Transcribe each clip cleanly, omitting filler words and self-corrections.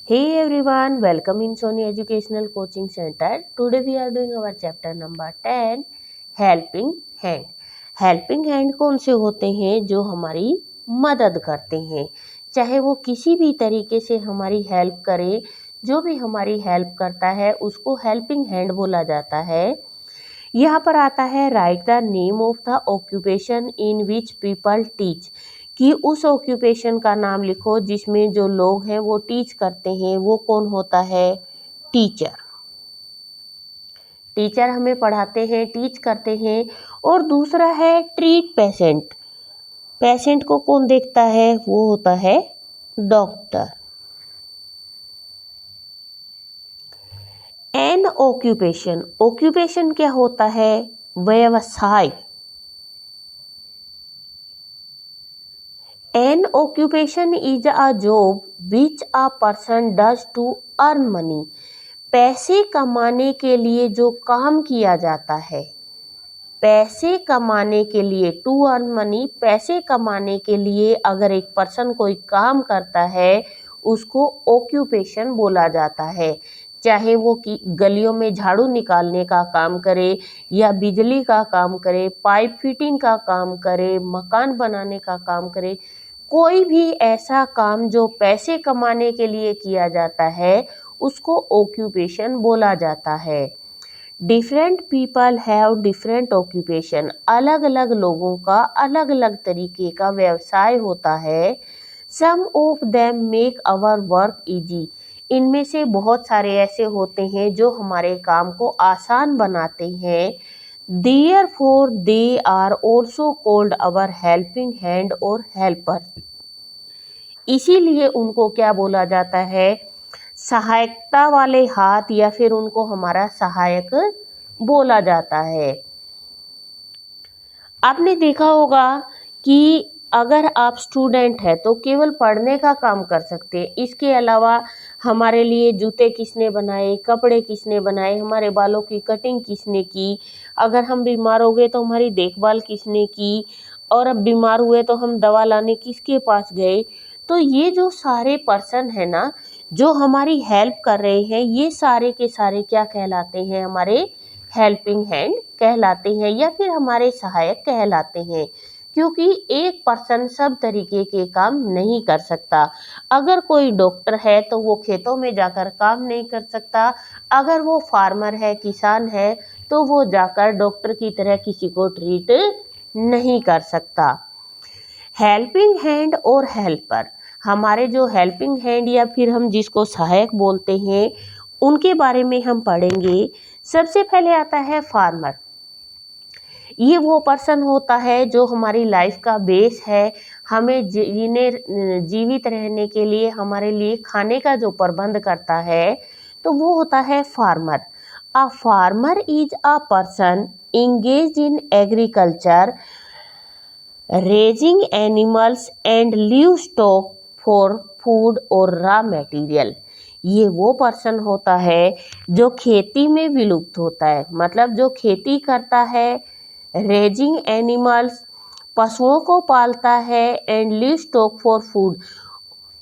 Hey everyone, welcome in Sony Educational Coaching Center. Today we are doing our chapter number 10, Helping Hand. Helping hand कौन से होते हैं? जो हमारी मदद करते हैं, चाहे वो किसी भी तरीके से हमारी हेल्प करे। जो भी हमारी हेल्प करता है उसको हेल्पिंग हैंड बोला जाता है। यहाँ पर आता है right the name of the occupation in which people teach, कि उस ऑक्यूपेशन का नाम लिखो जिसमें जो लोग हैं वो टीच करते हैं। वो कौन होता है? टीचर। टीचर हमें पढ़ाते हैं, टीच करते हैं। और दूसरा है ट्रीट पेशेंट। पेशेंट को कौन देखता है? वो होता है डॉक्टर। एन ऑक्यूपेशन, ऑक्यूपेशन क्या होता है? व्यवसाय। An occupation is a job which a person does to earn money. पैसे कमाने के लिए जो काम किया जाता है, पैसे कमाने के लिए, टू अर्न मनी, पैसे कमाने के लिए अगर एक पर्सन कोई काम करता है उसको ऑक्यूपेशन बोला जाता है। चाहे वो कि गलियों में झाड़ू निकालने का काम करे, या बिजली का काम करे, पाइप फिटिंग का काम करे, मकान बनाने का काम करे, कोई भी ऐसा काम जो पैसे कमाने के लिए किया जाता है उसको ऑक्यूपेशन बोला जाता है। Different people have different occupation, अलग अलग लोगों का अलग अलग तरीके का व्यवसाय होता है। Some of them make our work easy, इनमें से बहुत सारे ऐसे होते हैं जो हमारे काम को आसान बनाते हैं। Therefore they are also called our helping hand और helper, इसीलिए उनको क्या बोला जाता है? सहायता वाले हाथ, या फिर उनको हमारा सहायक बोला जाता है। आपने देखा होगा कि अगर आप स्टूडेंट है तो केवल पढ़ने का काम कर सकते हैं। इसके अलावा हमारे लिए जूते किसने बनाए, कपड़े किसने बनाए, हमारे बालों की कटिंग किसने की, अगर हम बीमार हो गए तो हमारी देखभाल किसने की, और अब बीमार हुए तो हम दवा लाने किसके पास गए। तो ये जो सारे पर्सन है ना, जो हमारी हेल्प कर रहे हैं, ये सारे के सारे क्या कहलाते हैं? हमारे हेल्पिंग हैंड कहलाते हैं, या फिर हमारे सहायक कहलाते हैं। क्योंकि एक पर्सन सब तरीके के काम नहीं कर सकता। अगर कोई डॉक्टर है तो वो खेतों में जाकर काम नहीं कर सकता। अगर वो फार्मर है, किसान है, तो वो जाकर डॉक्टर की तरह किसी को ट्रीट नहीं कर सकता। हेल्पिंग हैंड और हेल्पर, हमारे जो हेल्पिंग हैंड या फिर हम जिसको सहायक बोलते हैं, उनके बारे में हम पढ़ेंगे। सबसे पहले आता है फार्मर। ये वो पर्सन होता है जो हमारी लाइफ का बेस है। हमें जीवित रहने के लिए, हमारे लिए खाने का जो प्रबंध करता है, तो वो होता है farmer. A farmer is a person engaged in agriculture, raising animals and livestock for food और raw material। ये वो पर्सन होता है जो खेती में विलुप्त होता है, मतलब जो खेती करता है, रेजिंग एनिमल्स, पशुओं को पालता है, and live stock for food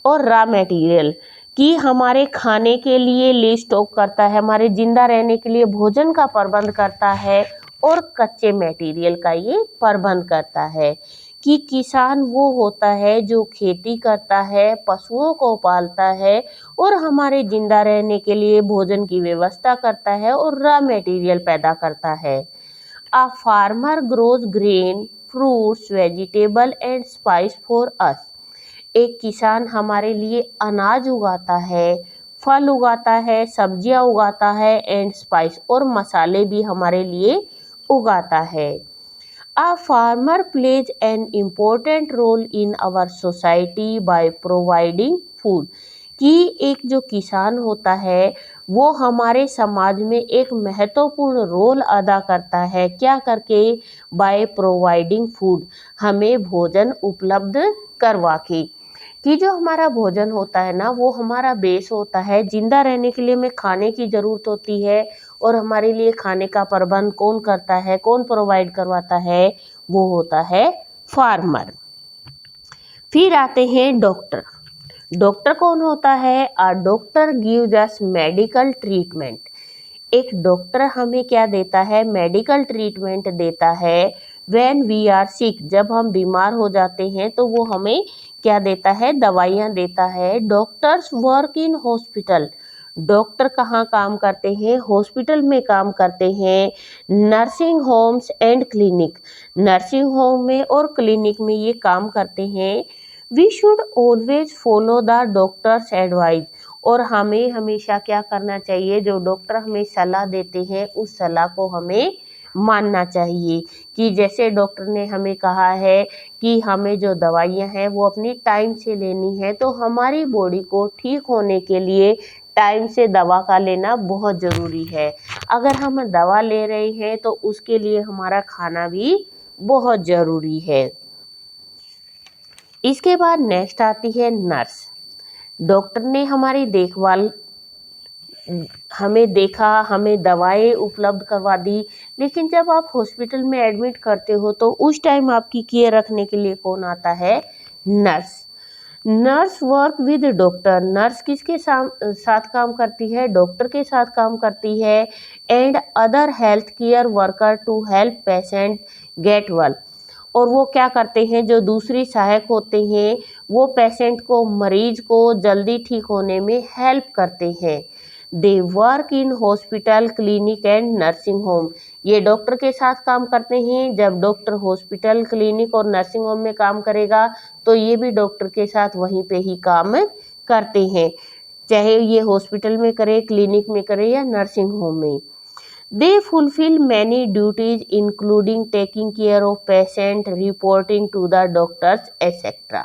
और रॉ मटेरियल, कि हमारे खाने के लिए लिव स्टॉक करता है, हमारे जिंदा रहने के लिए भोजन का प्रबंध करता है, और कच्चे मटेरियल का ये प्रबंध करता है। कि किसान वो होता है जो खेती करता है, पशुओं को पालता है, और हमारे जिंदा रहने के लिए भोजन की व्यवस्था करता है और रॉ मटेरियल पैदा करता है। A farmer grows grain, fruits, vegetable and spice for us. एक किसान हमारे लिए अनाज उगाता है, फल उगाता है, सब्जियां उगाता है, एंड स्पाइस और मसाले भी हमारे लिए उगाता है। A farmer plays an important role in our society by providing food, कि एक जो किसान होता है वो हमारे समाज में एक महत्वपूर्ण रोल अदा करता है। क्या करके? बाय प्रोवाइडिंग फूड, हमें भोजन उपलब्ध करवा के। कि जो हमारा भोजन होता है ना, वो हमारा बेस होता है। जिंदा रहने के लिए हमें खाने की ज़रूरत होती है, और हमारे लिए खाने का प्रबंध कौन करता है, कौन प्रोवाइड करवाता है? वो होता है फार्मर। फिर आते हैं डॉक्टर। डॉक्टर कौन होता है? A doctor gives us medical treatment. एक डॉक्टर हमें क्या देता है? मेडिकल ट्रीटमेंट देता है। व्हेन वी आर सिक, जब हम बीमार हो जाते हैं तो वो हमें क्या देता है? दवाइयाँ देता है। Doctors work in hospital. Doctor कहाँ काम करते हैं? हॉस्पिटल में काम करते हैं। Nursing homes and clinic, nursing home में और क्लिनिक में ये काम करते हैं। We should always follow the doctor's advice, और हमें हमेशा क्या करना चाहिए? जो डॉक्टर हमें सलाह देते हैं उस सलाह को हमें मानना चाहिए। कि जैसे डॉक्टर ने हमें कहा है कि हमें जो दवाइयाँ हैं वो अपनी टाइम से लेनी है, तो हमारी बॉडी को ठीक होने के लिए टाइम से दवा का लेना बहुत ज़रूरी है। अगर हम दवा ले रहे हैं तो उसके लिए हमारा खाना भी बहुत ज़रूरी है। इसके बाद नेक्स्ट आती है नर्स। डॉक्टर ने हमारी देखभाल, हमें देखा, हमें दवाएं उपलब्ध करवा दी, लेकिन जब आप हॉस्पिटल में एडमिट करते हो तो उस टाइम आपकी केयर रखने के लिए कौन आता है? Nurse. Nurse work with doctor, nurse किसके साथ काम करती है? डॉक्टर के साथ काम करती है। And other health care worker to help patient get well, और वो क्या करते हैं? जो दूसरी सहायक होते हैं वो पेशेंट को, मरीज को जल्दी ठीक होने में हेल्प करते हैं। They work in hospital, clinic and nursing home. ये डॉक्टर के साथ काम करते हैं। जब डॉक्टर हॉस्पिटल, क्लिनिक और नर्सिंग होम में काम करेगा तो ये भी डॉक्टर के साथ वहीं पे ही काम करते हैं, चाहे ये हॉस्पिटल में करे, क्लिनिक में करे या नर्सिंग होम में। They fulfill many duties including taking care of patient, reporting to the doctors, etc.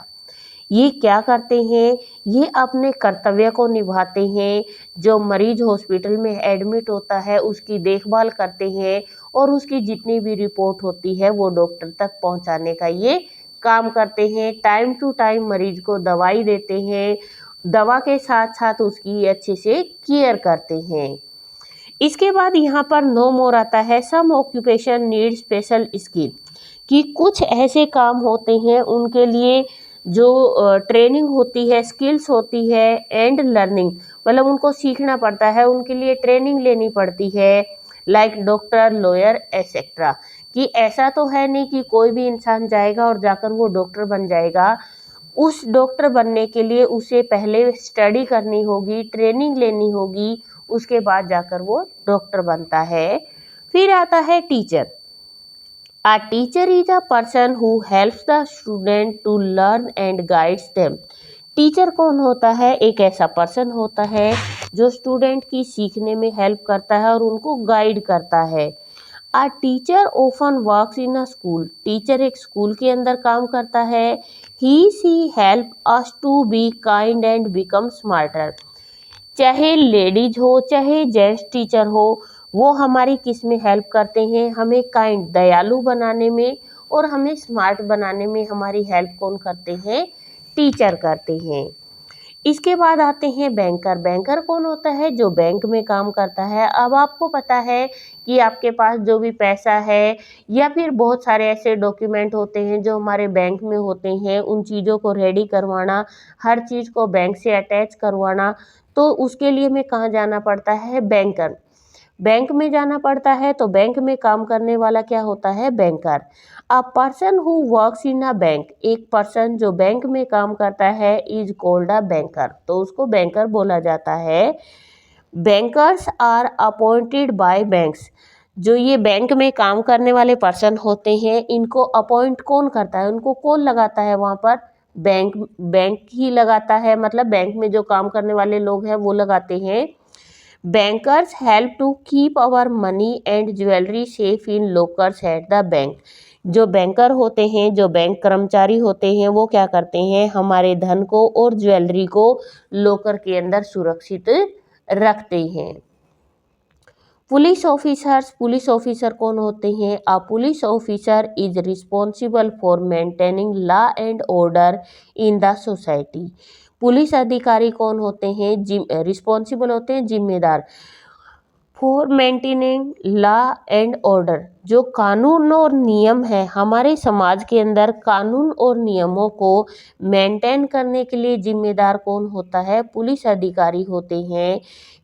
ये क्या करते हैं? ये अपने कर्तव्य को निभाते हैं। जो मरीज हॉस्पिटल में एडमिट होता है उसकी देखभाल करते हैं और उसकी जितनी भी रिपोर्ट होती है वो डॉक्टर तक पहुंचाने का ये काम करते हैं। टाइम टू टाइम मरीज को दवाई देते हैं, दवा के साथ साथ उसकी अच्छे से केयर करते हैं। इसके बाद यहाँ पर नो मोर आता है। सम ऑक्यूपेशन नीड स्पेशल स्किल, कि कुछ ऐसे काम होते हैं उनके लिए जो ट्रेनिंग होती है, स्किल्स होती है, एंड लर्निंग, मतलब उनको सीखना पड़ता है, उनके लिए ट्रेनिंग लेनी पड़ती है। Like doctor, lawyer etcetera. कि ऐसा तो है नहीं कि कोई भी इंसान जाएगा और जाकर वो डॉक्टर बन जाएगा। उस डॉक्टर बनने के लिए उसे पहले स्टडी करनी होगी, ट्रेनिंग लेनी होगी, उसके बाद जाकर वो डॉक्टर बनता है। फिर आता है teacher. A teacher is a person who helps the student to learn and guides them. Teacher कौन होता है? एक ऐसा पर्सन होता है जो स्टूडेंट की सीखने में हेल्प करता है और उनको गाइड करता है। A teacher often works in a school. Teacher एक स्कूल के अंदर काम करता है। He she help us to be kind and become smarter. चाहे लेडीज हो चाहे जेंट्स टीचर हो, वो हमारी किस में हेल्प करते हैं? हमें काइंड, दयालु बनाने में और हमें स्मार्ट बनाने में हमारी हेल्प कौन करते हैं? टीचर करते हैं। इसके बाद आते हैं बैंकर। बैंकर कौन होता है? जो बैंक में काम करता है। अब आपको पता है कि आपके पास जो भी पैसा है या फिर बहुत सारे ऐसे डॉक्यूमेंट होते हैं जो हमारे बैंक में होते हैं, उन चीज़ों को रेडी करवाना, हर चीज़ को बैंक से अटैच करवाना, तो उसके लिए हमें कहाँ जाना पड़ता है? बैंकर। बैंक में जाना पड़ता है। तो बैंक में काम करने वाला क्या होता है? Banker. A person who works in a bank, एक पर्सन जो बैंक में काम करता है, इज कॉल्ड अ बैंकर, तो उसको बैंकर बोला जाता है। Bankers are appointed by banks. जो ये बैंक में काम करने वाले पर्सन होते हैं इनको अपॉइंट कौन करता है? उनको कौन लगाता है वहाँ पर? बैंक, बैंक ही लगाता है, मतलब बैंक में जो काम करने वाले लोग हैं वो लगाते हैं। Bankers help to keep our money and jewellery safe in lockers at the bank. जो बैंकर होते हैं, जो बैंक कर्मचारी होते हैं, वो क्या करते हैं? हमारे धन को और ज्वेलरी को लॉकर के अंदर सुरक्षित रखते हैं। पुलिस ऑफिसर्स, पुलिस ऑफिसर कौन होते हैं? अ police officer is responsible for maintaining law and order in the society. Police अधिकारी कौन होते हैं? रिस्पॉन्सिबल होते हैं, जिम्मेदार, for maintaining law and order, जो कानून और नियम है हमारे समाज के अंदर, कानून और नियमों को मेंटेन करने के लिए जिम्मेदार कौन होता है? पुलिस अधिकारी होते हैं।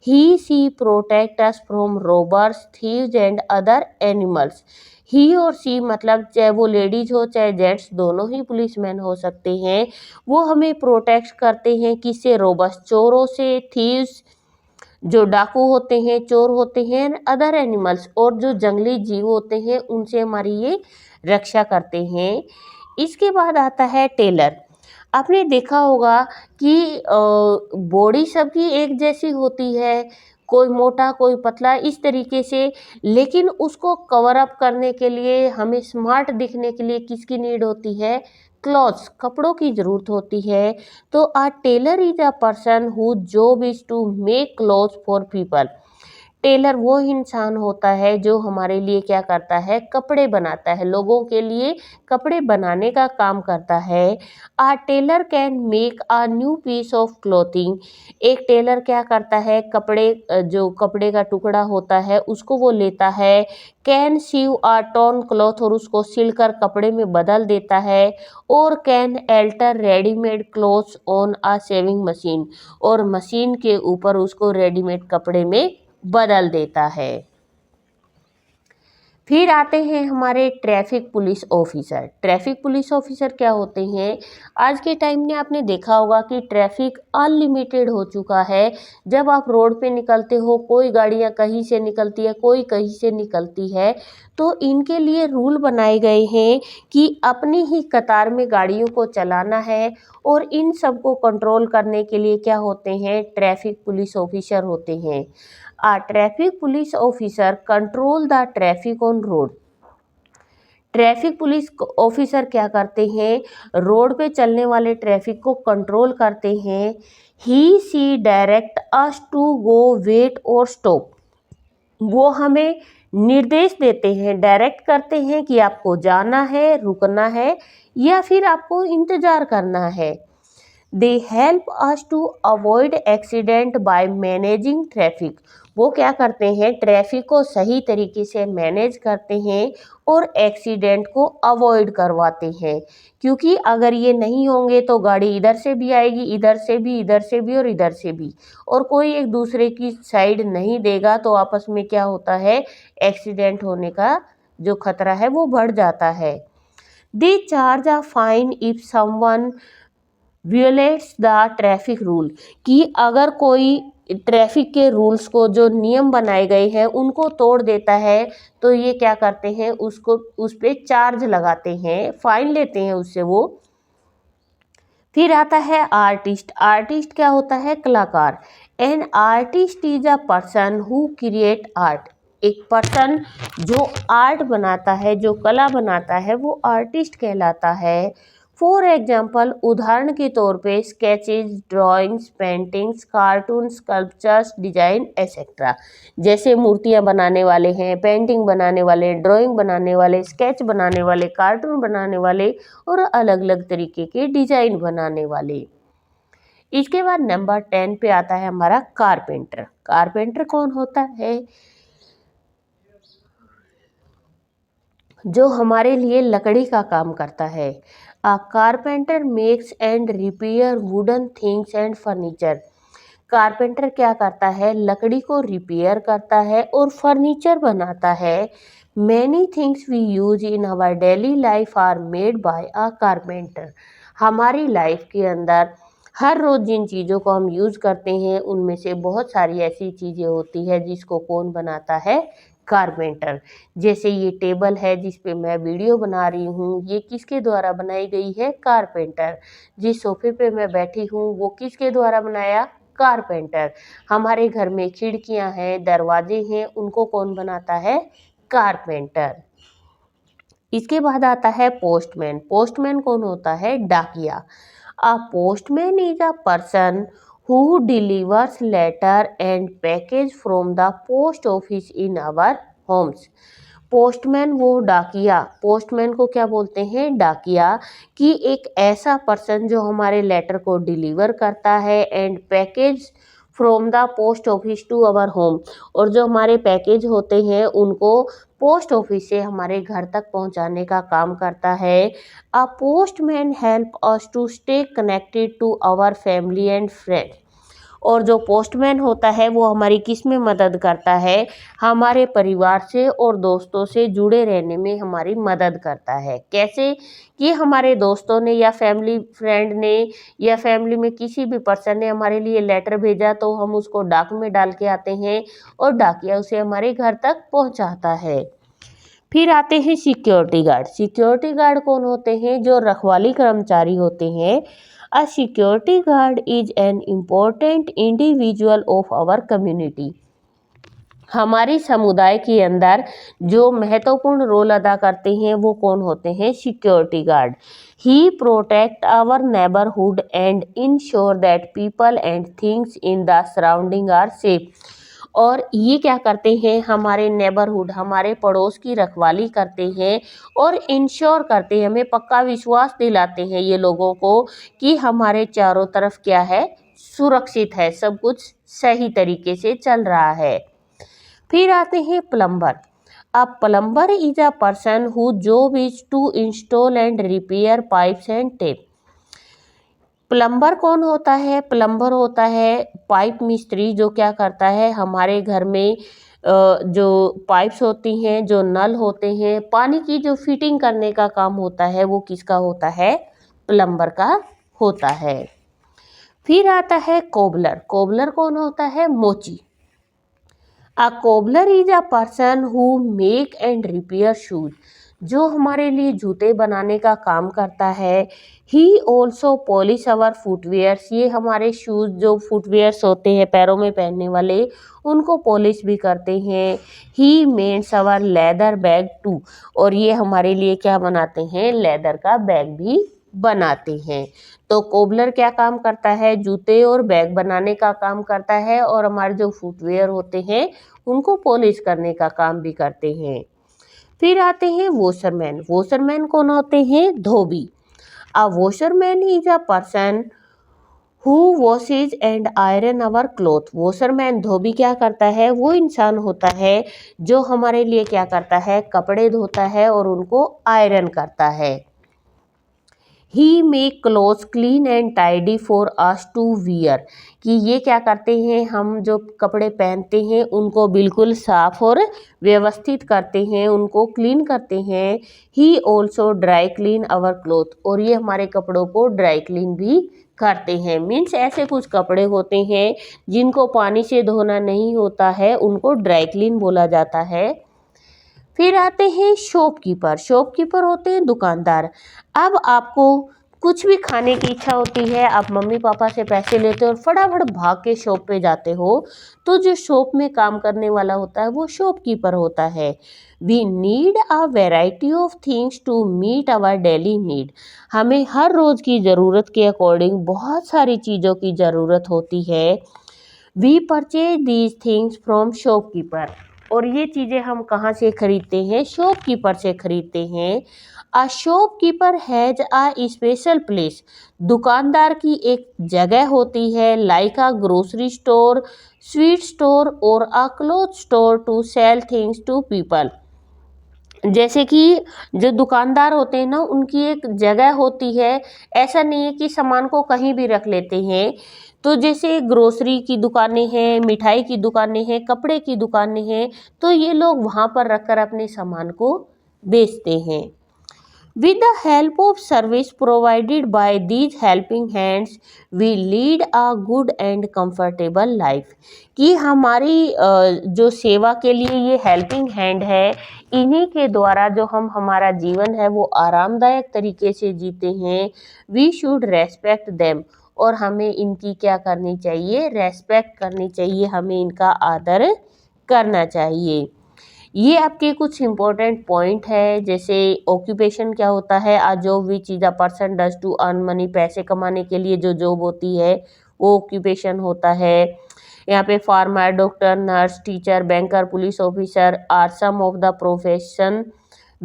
He she protect us from robbers, thieves and other animals. He और सी मतलब चाहे वो लेडीज हो चाहे जेंट्स, दोनों ही पुलिसमैन हो सकते हैं। वो हमें प्रोटेक्ट करते हैं किससे? रोबर्स, चोरों से, थीव्स जो डाकू होते हैं, चोर होते हैं, अदर एनिमल्स और जो जंगली जीव होते हैं उनसे हमारी ये रक्षा करते हैं। इसके बाद आता है टेलर। आपने देखा होगा कि बॉडी सबकी एक जैसी होती है, कोई मोटा कोई पतला इस तरीके से, लेकिन उसको कवर अप करने के लिए, हमें स्मार्ट दिखने के लिए किसकी नीड होती है? क्लॉथ्स, कपड़ों की ज़रूरत होती है। तो a tailor is a person who job is to make clothes for people. Tailor वो इंसान होता है जो हमारे लिए क्या करता है? कपड़े बनाता है, लोगों के लिए कपड़े बनाने का काम करता है। A tailor can make a new piece of clothing. एक टेलर क्या करता है? कपड़े जो कपड़े का टुकड़ा होता है उसको वो लेता है, कैन सीव अ टॉर्न क्लॉथ और उसको सिलकर कपड़े में बदल देता है, और can alter readymade clothes on a saving machine, और मशीन के ऊपर उसको रेडीमेड कपड़े में बदल देता है। फिर आते हैं हमारे traffic police officer. Traffic police officer क्या होते हैं? आज के टाइम में आपने देखा होगा कि ट्रैफिक अनलिमिटेड हो चुका है। जब आप रोड पे निकलते हो, कोई गाड़ियां कहीं से निकलती है, कोई कहीं से निकलती है, तो इनके लिए रूल बनाए गए हैं कि अपनी ही कतार में गाड़ियों को चलाना है, और इन सबको कंट्रोल करने के लिए क्या होते हैं? ट्रैफिक पुलिस ऑफिसर होते हैं। A traffic police officer control the traffic on road। Traffic police officer क्या करते हैं? रोड पे चलने वाले ट्रैफिक को कंट्रोल करते हैं। He she direct us to go, wait और स्टॉप। वो हमें निर्देश देते हैं, डायरेक्ट करते हैं कि आपको जाना है, रुकना है, या फिर आपको इंतजार करना है। They help us to avoid accident by managing traffic. वो क्या करते हैं? ट्रैफिक को सही तरीके से मैनेज करते हैं और एक्सीडेंट को अवॉइड करवाते हैं, क्योंकि अगर ये नहीं होंगे तो गाड़ी इधर से भी आएगी, इधर से भी, इधर से भी और इधर से भी, और कोई एक दूसरे की साइड नहीं देगा, तो आपस में क्या होता है? एक्सीडेंट होने का जो खतरा है वो बढ़ जाता है। They charge a fine if someone violates the traffic rule, कि अगर कोई ट्रैफिक के रूल्स को, जो नियम बनाए गए हैं उनको तोड़ देता है, तो ये क्या करते हैं? उसको उस पे चार्ज लगाते हैं, फाइन लेते हैं उससे वो। फिर आता है आर्टिस्ट। आर्टिस्ट क्या होता है? कलाकार। An artist is a person who create art. एक पर्सन जो आर्ट बनाता है, जो कला बनाता है, वो आर्टिस्ट कहलाता है। फॉर एग्जाम्पल, उदाहरण के तौर पे sketches, drawings, paintings, cartoon, sculptures, design etcetera. जैसे मूर्तियां बनाने वाले हैं, पेंटिंग बनाने वाले, ड्राइंग बनाने वाले, स्केच बनाने वाले, कार्टून बनाने वाले, और अलग अलग तरीके के डिजाइन बनाने वाले। इसके बाद नंबर 10 पे आता है हमारा कारपेंटर। कारपेंटर कौन होता है? जो हमारे लिए लकड़ी का काम करता है। अ carpenter makes and repair wooden things and furniture. Carpenter क्या करता है? लकड़ी को रिपेयर करता है और फर्नीचर बनाता है। Many things we use in our daily life are made by a carpenter. हमारी लाइफ के अंदर हर रोज़ जिन चीज़ों को हम यूज़ करते हैं उनमें से बहुत सारी ऐसी चीज़ें होती है जिसको कौन बनाता है? कारपेंटर। जैसे ये टेबल है जिस पे मैं वीडियो बना रही हूँ, ये किसके द्वारा बनाई गई है? कारपेंटर। जिस सोफे पे मैं बैठी हूँ वो किसके द्वारा बनाया? कारपेंटर। हमारे घर में खिड़कियां हैं, दरवाजे हैं, उनको कौन बनाता है? कारपेंटर। इसके बाद आता है पोस्टमैन। पोस्टमैन कौन होता है? डाकिया। A postman is a person who delivers letter and package from the post office in our homes. Postman वो डाकिया, पोस्टमैन को क्या बोलते हैं? डाकिया। कि एक ऐसा पर्सन जो हमारे लेटर को डिलीवर करता है, and package from the post office to our home, और जो हमारे पैकेज होते हैं उनको पोस्ट ऑफिस से हमारे घर तक पहुंचाने का काम करता है। A postman help us to stay connected to our family and friends, और जो पोस्टमैन होता है वो हमारी किस में मदद करता है, हमारे परिवार से और दोस्तों से जुड़े रहने में हमारी मदद करता है। कैसे कि हमारे दोस्तों ने या फैमिली फ्रेंड ने या फैमिली में किसी भी पर्सन ने हमारे लिए लेटर भेजा तो हम उसको डाक में डाल के आते हैं और डाकिया उसे हमारे घर तक पहुंचाता है। फिर आते हैं सिक्योरिटी गार्ड। सिक्योरिटी गार्ड कौन होते हैं? जो रखवाली कर्मचारी होते हैं। A security guard is an important individual of our community. हमारे समुदाय के अंदर जो महत्वपूर्ण रोल अदा करते हैं वो कौन होते हैं? Security guard. He protect our neighbourhood and ensure that people and things in the surrounding are safe. और ये क्या करते हैं? हमारे नेबरहुड, हमारे पड़ोस की रखवाली करते हैं और इंश्योर करते हैं, हमें पक्का विश्वास दिलाते हैं ये लोगों को कि हमारे चारों तरफ क्या है? सुरक्षित है, सब कुछ सही तरीके से चल रहा है। फिर आते हैं plumber. A plumber is a person who job is to install and repair pipes and tap. Plumber कौन होता है? प्लम्बर होता है पाइप मिस्त्री, जो क्या करता है हमारे घर में जो पाइप्स होती हैं, जो नल होते हैं, पानी की जो फिटिंग करने का काम होता है वो किसका होता है? प्लम्बर का होता है। फिर आता है कोबलर। कोबलर कौन होता है? मोची। A cobbler is a person who make and repair shoes, जो हमारे लिए जूते बनाने का काम करता है। He also polish our footwears, ये हमारे शूज जो फुटवेयर्स होते हैं पैरों में पहनने वाले उनको पॉलिश भी करते हैं। He mends our leather bag too, और ये हमारे लिए क्या बनाते हैं? लेदर का बैग भी बनाते हैं। तो कोबलर क्या काम करता है? जूते और बैग बनाने का काम करता है, और हमारे जो फुटवेयर होते हैं उनको पॉलिश करने का काम भी करते हैं। फिर आते हैं वॉशरमैन। वॉशरमैन कौन होते हैं? धोबी। A washerman is a person who washes and iron our cloth. Washerman, धोबी क्या करता है? वो इंसान होता है जो हमारे लिए क्या करता है? कपड़े धोता है और उनको आयरन करता है। He make clothes clean and tidy for us to wear, कि ये क्या करते हैं? हम जो कपड़े पहनते हैं उनको बिल्कुल साफ और व्यवस्थित करते हैं, उनको क्लीन करते हैं। He also dry clean our cloth, और ये हमारे कपड़ों को ड्राई क्लीन भी करते हैं। मीन्स ऐसे कुछ कपड़े होते हैं जिनको पानी से धोना नहीं होता है, उनको ड्राई क्लीन बोला जाता है। फिर आते हैं शॉपकीपर। शॉपकीपर होते हैं दुकानदार। अब आपको कुछ भी खाने की इच्छा होती है, आप मम्मी पापा से पैसे लेते हो और फटाफट भाग के शॉप पे जाते हो, तो जो शॉप में काम करने वाला होता है वो शॉपकीपर होता है। We need a variety of things to meet our daily need, हमें हर रोज़ की ज़रूरत के अकॉर्डिंग बहुत सारी चीज़ों की ज़रूरत होती है। We purchase these things from shopkeeper, और ये चीज़ें हम कहाँ से खरीदते हैं? शॉपकीपर से खरीदते हैं। A shopkeeper has a special place, दुकानदार की एक जगह होती है, like a grocery store, sweet store और a cloth store to sell things to people. जैसे कि जो दुकानदार होते हैं ना, उनकी एक जगह होती है, ऐसा नहीं है कि सामान को कहीं भी रख लेते हैं। तो जैसे ग्रोसरी की दुकानें हैं, मिठाई की दुकानें हैं, कपड़े की दुकानें हैं, तो ये लोग वहाँ पर रखकर अपने सामान को बेचते हैं। With the help of service provided by these helping hands, we lead a good and comfortable life. कि हमारी जो सेवा के लिए ये हेल्पिंग हैंड है, इन्हीं के द्वारा जो हम हमारा जीवन है वो आरामदायक तरीके से जीते हैं। वी शुड रेस्पेक्ट देम, और हमें इनकी क्या करनी चाहिए? रेस्पेक्ट करनी चाहिए, हमें इनका आदर करना चाहिए। ये आपके कुछ इंपॉर्टेंट पॉइंट है। जैसे ऑक्यूपेशन क्या होता है? A job which is a person does to earn money, पैसे कमाने के लिए जो जॉब होती है वो ऑक्यूपेशन होता है। यहाँ पे farmer, doctor, nurse, teacher, banker, police officer are some of the profession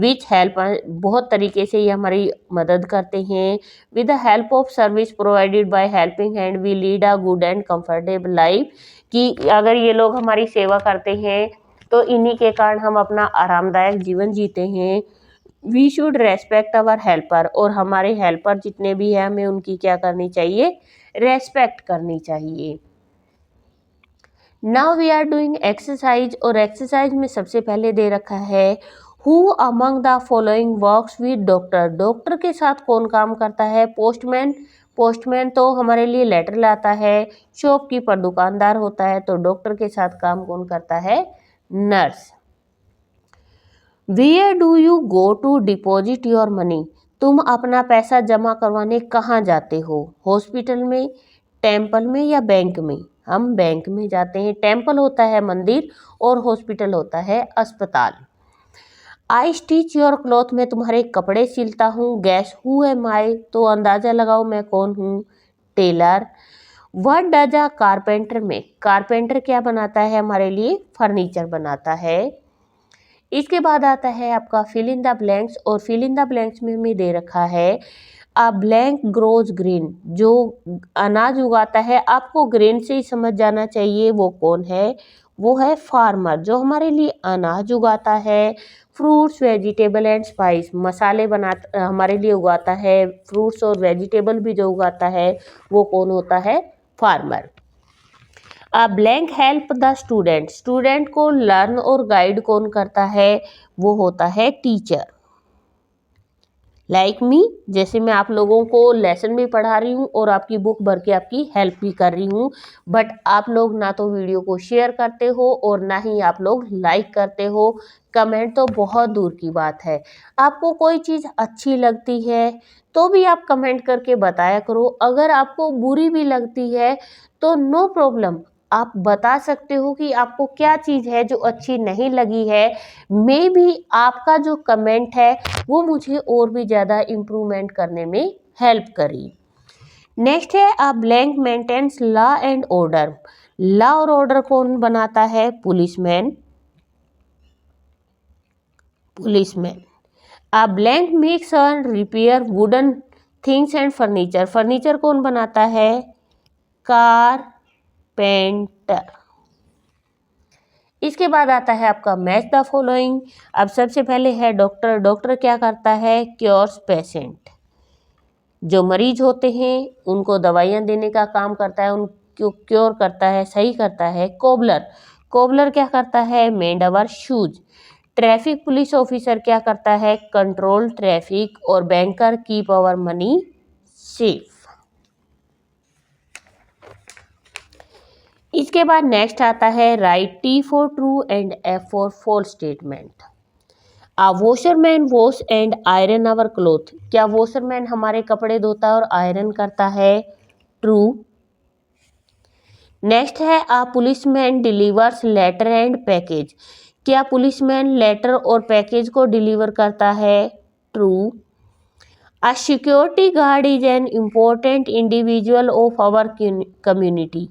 which help, बहुत तरीके से ये हमारी मदद करते हैं। With the help of service provided by helping hand we lead a good and comfortable life, कि अगर ये लोग हमारी सेवा करते हैं तो इन्हीं के कारण हम अपना आरामदायक जीवन जीते हैं। We should respect our helper, और हमारे हेल्पर जितने भी हैं हमें उनकी क्या करनी चाहिए, रेस्पेक्ट करनी चाहिए। Now we are doing exercise, और एक्सरसाइज में सबसे पहले दे रखा है who among the following works with doctor, doctor के साथ कौन काम करता है, पोस्टमैन, पोस्टमैन तो हमारे लिए लेटर लाता है, शॉपकीपर दुकानदार होता है, तो डॉक्टर के साथ काम कौन करता है, nurse. Where do you go to deposit your money, तुम अपना पैसा जमा करवाने कहाँ जाते हो, हॉस्पिटल में, टेम्पल में या बैंक में, हम बैंक में जाते हैं। टेम्पल होता है मंदिर और हॉस्पिटल होता है अस्पताल। आई स्टिच योर क्लॉथ, मैं तुम्हारे कपड़े सिलता हूँ। गैस हु एम आई, तो अंदाज़ा लगाओ मैं कौन हूँ, tailor. What does a carpenter में, कारपेंटर क्या बनाता है हमारे लिए, फर्नीचर बनाता है। इसके बाद आता है आपका फिल इन द ब्लैंक्स, और फिल इन द ब्लैंक्स में हमें दे रखा है अ ब्लैंक ग्रोज ग्रीन, जो अनाज उगाता है, आपको ग्रीन से ही समझ जाना चाहिए वो कौन है, वो है फार्मर, जो हमारे लिए अनाज उगाता है। फ्रूट्स वेजिटेबल एंड स्पाइस, मसाले बनाता हमारे लिए उगाता है, फ्रूट्स और वेजिटेबल भी जो उगाता है वो कौन होता है, farmer. A blank help the student, student को लर्न और गाइड कौन करता है, वो होता है टीचर। लाइक मी, जैसे मैं आप लोगों को लेसन भी पढ़ा रही हूँ और आपकी बुक भर के आपकी हेल्प भी कर रही हूँ, बट आप लोग ना तो वीडियो को शेयर करते हो और ना ही आप लोग लाइक करते हो, कमेंट तो बहुत दूर की बात है। आपको कोई चीज़ अच्छी लगती है तो भी आप कमेंट करके बताया करो, अगर आपको बुरी भी लगती है तो नो प्रॉब्लम, आप बता सकते हो कि आपको क्या चीज़ है जो अच्छी नहीं लगी है। मे बी आपका जो कमेंट है वो मुझे और भी ज़्यादा इम्प्रूवमेंट करने में हेल्प करी। नेक्स्ट है a blank maintains law and order, law और ऑर्डर कौन बनाता है, policeman, policeman. A blank makes and repair wooden things and furniture, furniture कौन बनाता है, कारपेंटर। इसके बाद आता है आपका मैच द फॉलोइंग। अब सबसे पहले है डॉक्टर, डॉक्टर क्या करता है, क्योर्स पेशेंट, जो मरीज होते हैं उनको दवाइयाँ देने का काम करता है, उनको क्योर करता है, सही करता है। कोबलर, कोबलर क्या करता है, mend our shoes. Traffic police officer क्या करता है, कंट्रोल ट्रैफिक। और banker keep our money safe. इसके बाद नेक्स्ट आता है write T for true and F for false statement. A washerman wash and iron our cloth, क्या वॉशरमैन हमारे कपड़े धोता है और आयरन करता है, ट्रू। नेक्स्ट है a policeman delivers letter and package, क्या पुलिसमैन लेटर और पैकेज को डिलीवर करता है, true. A security guard is an important individual of our community,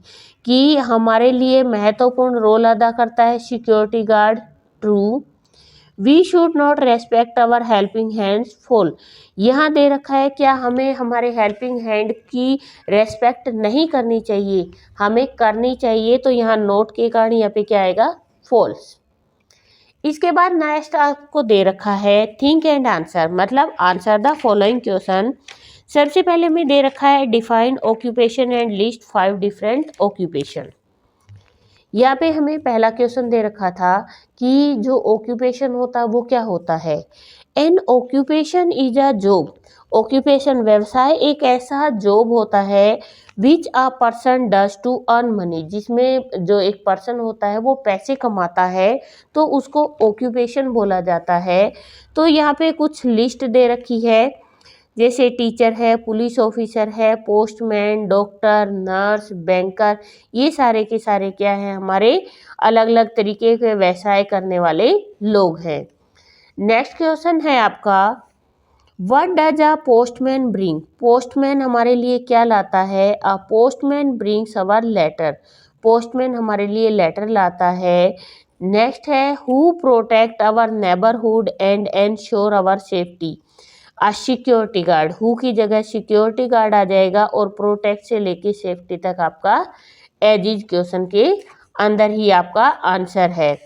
कि हमारे लिए महत्वपूर्ण रोल अदा करता है security guard, true. We should not respect our helping hands, full, यहाँ दे रखा है क्या हमें हमारे हेल्पिंग हैंड की रेस्पेक्ट नहीं करनी चाहिए, हमें करनी चाहिए, तो यहाँ नोट के कारण यहाँ पे क्या आएगा, फॉल्स। इसके बाद नेक्स्ट आपको दे रखा है थिंक एंड आंसर, मतलब आंसर द फॉलोइंग क्वेश्चन। सबसे पहले में दे रखा है define occupation and list 5 different occupation. यहाँ पे हमें पहला क्वेश्चन दे रखा था कि जो ऑक्यूपेशन होता है वो क्या होता है, an occupation is a job, occupation व्यवसाय एक ऐसा जॉब होता है which a person does to earn money, जिसमें जो एक पर्सन होता है वो पैसे कमाता है तो उसको ऑक्यूपेशन बोला जाता है। तो यहाँ पे कुछ लिस्ट दे रखी है, जैसे टीचर है, पुलिस ऑफिसर है, पोस्टमैन, डॉक्टर, नर्स, बैंकर, ये सारे के सारे क्या हैं, हमारे अलग अलग तरीके के व्यवसाय करने वाले लोग हैं। नेक्स्ट क्वेश्चन है आपका what does a postman bring, postman हमारे लिए क्या लाता है, a postman brings our letter, postman हमारे लिए लेटर लाता है। नेक्स्ट है who protect our neighbourhood and ensure our safety. Security guard, who की जगह सिक्योरिटी गार्ड आ जाएगा और प्रोटेक्ट से लेके सेफ्टी तक आपका एज इज क्वेश्चन के अंदर ही आपका आंसर है।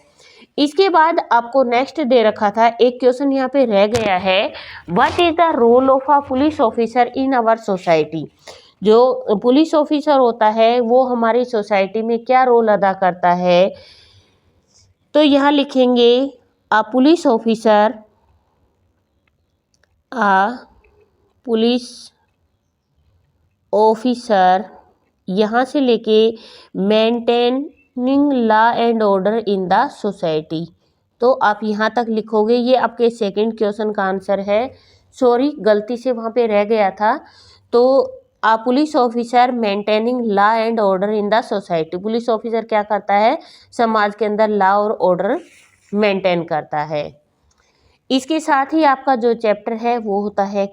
इसके बाद आपको नेक्स्ट दे रखा था, एक क्वेश्चन यहाँ पे रह गया है, what is the role of a police officer in our society. जो पुलिस ऑफिसर होता है वो हमारी सोसाइटी में क्या रोल अदा करता है। तो यहाँ लिखेंगे a police officer, police officer यहाँ से लेके maintaining law and order in the society. तो आप यहाँ तक लिखोगे, ये आपके सेकंड क्वेश्चन का आंसर है। सॉरी, गलती से वहाँ पे रह गया था। तो a police officer maintaining law and order in the society, police officer क्या करता है, समाज के अंदर लॉ और ऑर्डर मेंटेन करता है। इसके साथ ही आपका जो चैप्टर है वो होता है